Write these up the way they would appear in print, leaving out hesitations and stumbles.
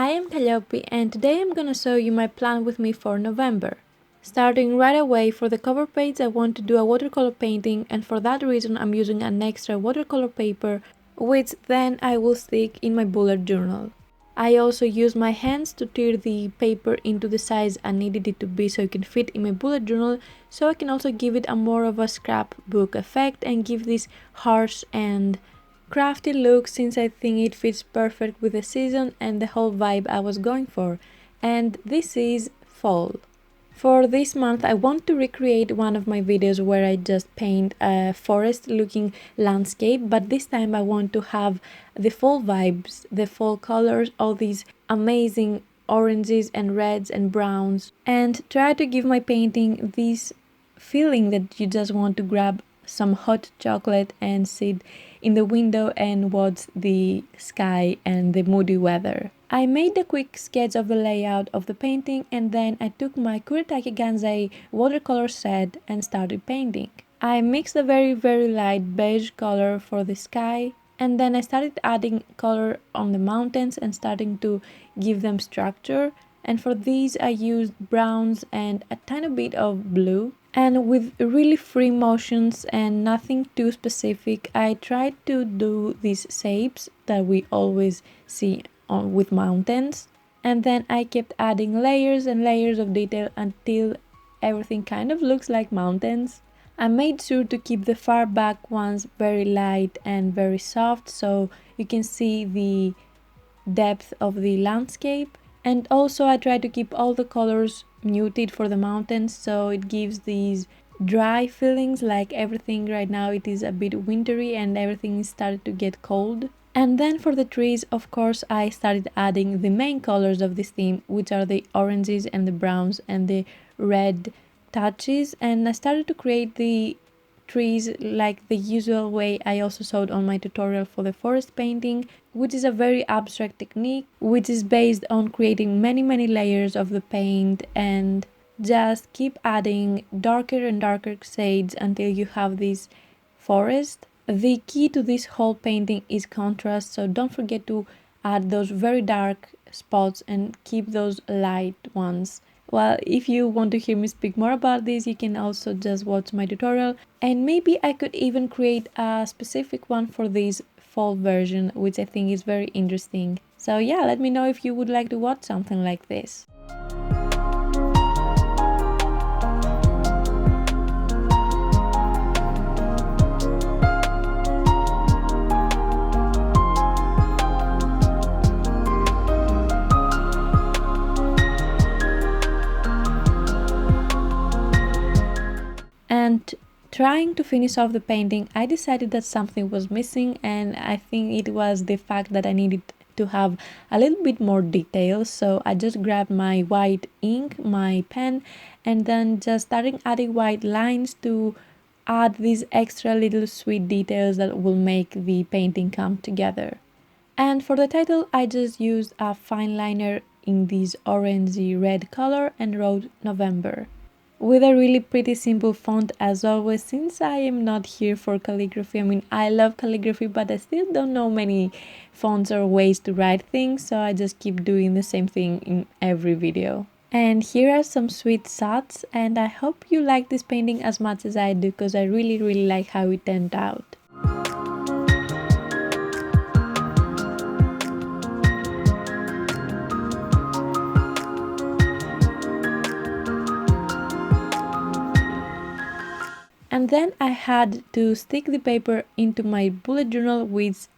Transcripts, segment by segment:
I am Calliope and today I'm gonna show you my plan with me for November. Starting right away, for the cover page I want to do a watercolor painting, and for that reason I'm using an extra watercolor paper which then I will stick in my bullet journal. I also use my hands to tear the paper into the size I needed it to be so it can fit in my bullet journal, so I can also give it a more of a scrapbook effect and give this harsh and crafty look, since I think it fits perfect with the season and the whole vibe I was going for. And this is fall. For this month I want to recreate one of my videos where I just paint a forest looking landscape, but this time I want to have the fall vibes, the fall colors, all these amazing oranges and reds and browns, and try to give my painting this feeling that you just want to grab some hot chocolate and sit in the window and watch the sky and the moody weather. I made a quick sketch of the layout of the painting, and then I took my Kuretake Gansai watercolor set and started painting. I mixed a very light beige color for the sky, and then I started adding color on the mountains and starting to give them structure. And for these I used browns and a tiny bit of blue. And with really free motions and nothing too specific, I tried to do these shapes that we always see with mountains. And then I kept adding layers and layers of detail until everything kind of looks like mountains. I made sure to keep the far back ones very light and very soft so you can see the depth of the landscape. And also I try to keep all the colors muted for the mountains so it gives these dry feelings, like everything right now it is a bit wintry and everything started to get cold. And then for the trees, of course, I started adding the main colors of this theme, which are the oranges and the browns and the red touches, and I started to create the trees like the usual way I also showed on my tutorial for the forest painting, which is a very abstract technique which is based on creating many layers of the paint and just keep adding darker and darker shades until you have this forest. The key to this whole painting is contrast, so don't forget to add those very dark spots and keep those light ones. Well, if you want to hear me speak more about this, you can also just watch my tutorial, and maybe I could even create a specific one for this fall version, which I think is very interesting. So yeah, let me know if you would like to watch something like this. And trying to finish off the painting, I decided that something was missing, and I think it was the fact that I needed to have a little bit more details. So I just grabbed my white ink, my pen, and then just started adding white lines to add these extra little sweet details that will make the painting come together. And for the title, I just used a fine liner in this orangey red color and wrote November, with a really pretty simple font as always, since I am not here for calligraphy. I mean, I love calligraphy, but I still don't know many fonts or ways to write things, so I just keep doing the same thing in every video. And here are some sweet shots, and I hope you like this painting as much as I do, because I really like how it turned out. And then I had to stick the paper into my bullet journal,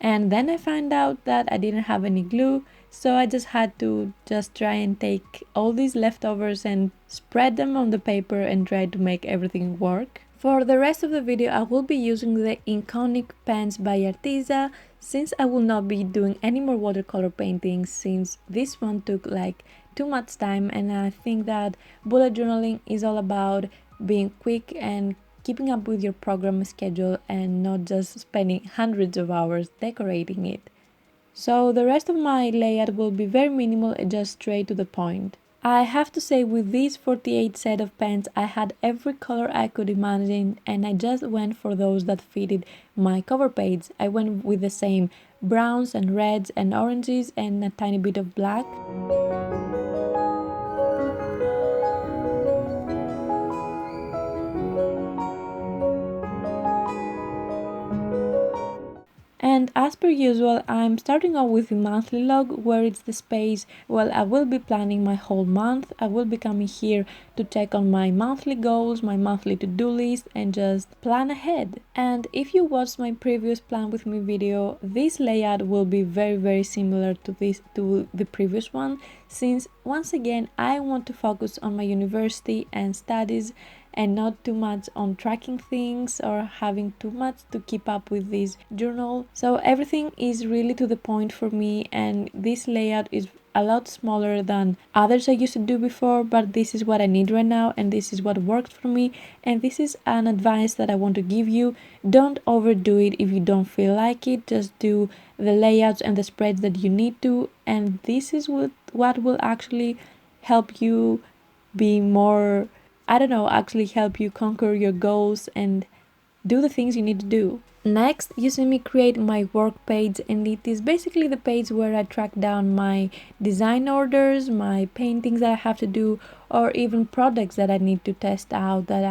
and then I found out that I didn't have any glue, so I just had to try and take all these leftovers and spread them on the paper and try to make everything work. For the rest of the video I will be using the iconic pens by Arteza, since I will not be doing any more watercolor paintings, since this one took like too much time, and I think that bullet journaling is all about being quick and keeping up with your program schedule and not just spending hundreds of hours decorating it. So the rest of my layout will be very minimal and just straight to the point. I have to say, with these 48 set of pens, I had every color I could imagine, and I just went for those that fitted my cover page. I went with the same browns and reds and oranges and a tiny bit of black. And as per usual, I'm starting off with the monthly log, where it's the space. Well, I will be planning my whole month. I will be coming here to check on my monthly goals, my monthly to-do list, and just plan ahead. And if you watched my previous plan with me video, this layout will be very similar to the previous one, since once again I want to focus on my university and studies and not too much on tracking things or having too much to keep up with this journal. So everything is really to the point for me, and this layout is a lot smaller than others I used to do before, but this is what I need right now and this is what worked for me, and this is an advice that I want to give you. Don't overdo it if you don't feel like it. Just do the layouts and the spreads that you need to, and this is what will actually help you be more, actually help you conquer your goals and do the things you need to do. Next, you see me create my work page, and it is basically the page where I track down my design orders, my paintings that I have to do, or even products that I need to test out that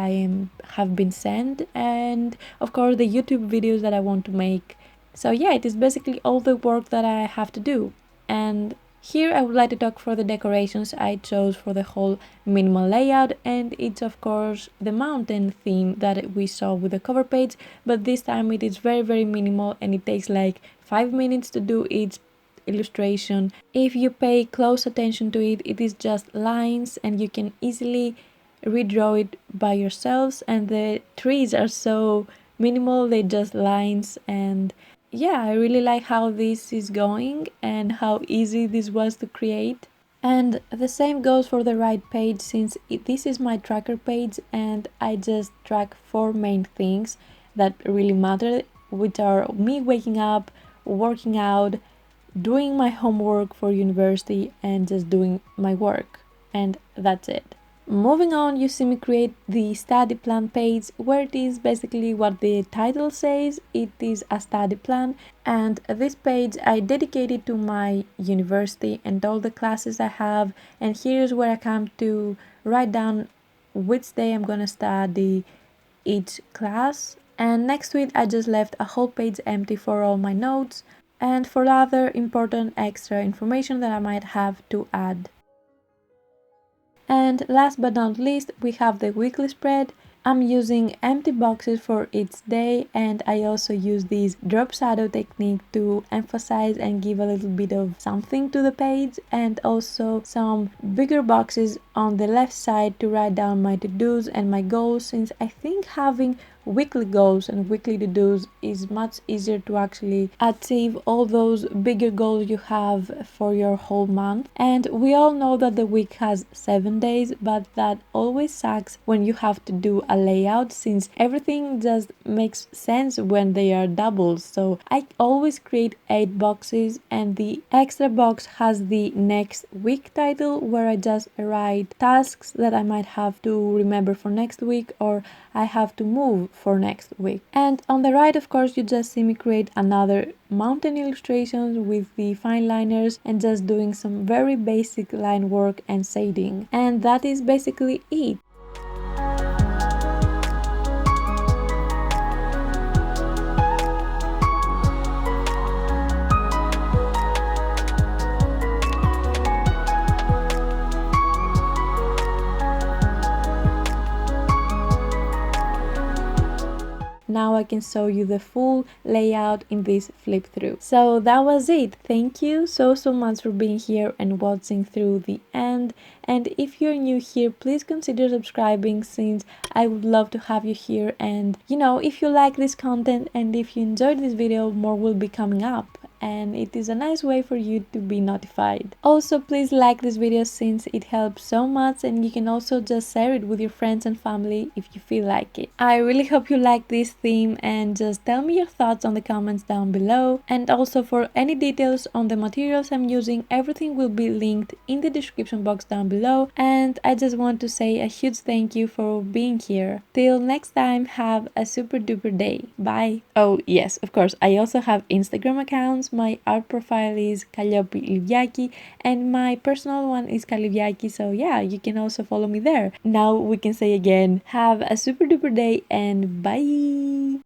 have been sent, and of course the YouTube videos that I want to make. So yeah, it is basically all the work that I have to do. And here I would like to talk for the decorations I chose for the whole minimal layout, and it's of course the mountain theme that we saw with the cover page, but this time it is very minimal and it takes like 5 minutes to do each illustration. If you pay close attention to it, it is just lines and you can easily redraw it by yourselves, and the trees are so minimal, they're just lines. And yeah, I really like how this is going and how easy this was to create. And the same goes for the right page, since this is my tracker page and I just track 4 main things that really matter, which are me waking up, working out, doing my homework for university, and just doing my work. And that's it. Moving on, you see me create the study plan page, where it is basically what the title says. It is a study plan, and this page I dedicated to my university and all the classes I have, and here's where I come to write down which day I'm gonna study each class. And next to it I just left a whole page empty for all my notes and for other important extra information that I might have to add. And last but not least, we have the weekly spread. I'm using empty boxes for each day, and I also use this drop shadow technique to emphasize and give a little bit of something to the page, and also some bigger boxes on the left side to write down my to-dos and my goals, since I think having weekly goals and weekly to-dos is much easier to actually achieve all those bigger goals you have for your whole month. And we all know that the week has 7 days, but that always sucks when you have to do a layout, since everything just makes sense when they are doubles. So I always create 8 boxes, and the extra box has the next week title, where I just write tasks that I might have to remember for next week or I have to move for next week. And on the right, of course, you just see me create another mountain illustrations with the fine liners and just doing some very basic line work and shading. And that is basically it. Now I can show you the full layout in this flip through. So that was it. Thank you so much for being here and watching through the end. And if you're new here, please consider subscribing, since I would love to have you here. And if you like this content and if you enjoyed this video, more will be coming up, and it is a nice way for you to be notified. Also, please like this video, since it helps so much, and you can also just share it with your friends and family if you feel like it. I really hope you like this theme, and just tell me your thoughts on the comments down below. And also, for any details on the materials I'm using, everything will be linked in the description box down below. And I just want to say a huge thank you for being here. Till next time, have a super duper day. Bye. Oh yes, of course, I also have Instagram accounts. My art profile is Lyviaki, and my personal one is Lyviaki, so yeah, you can also follow me there. Now we can say again, have a super duper day and bye!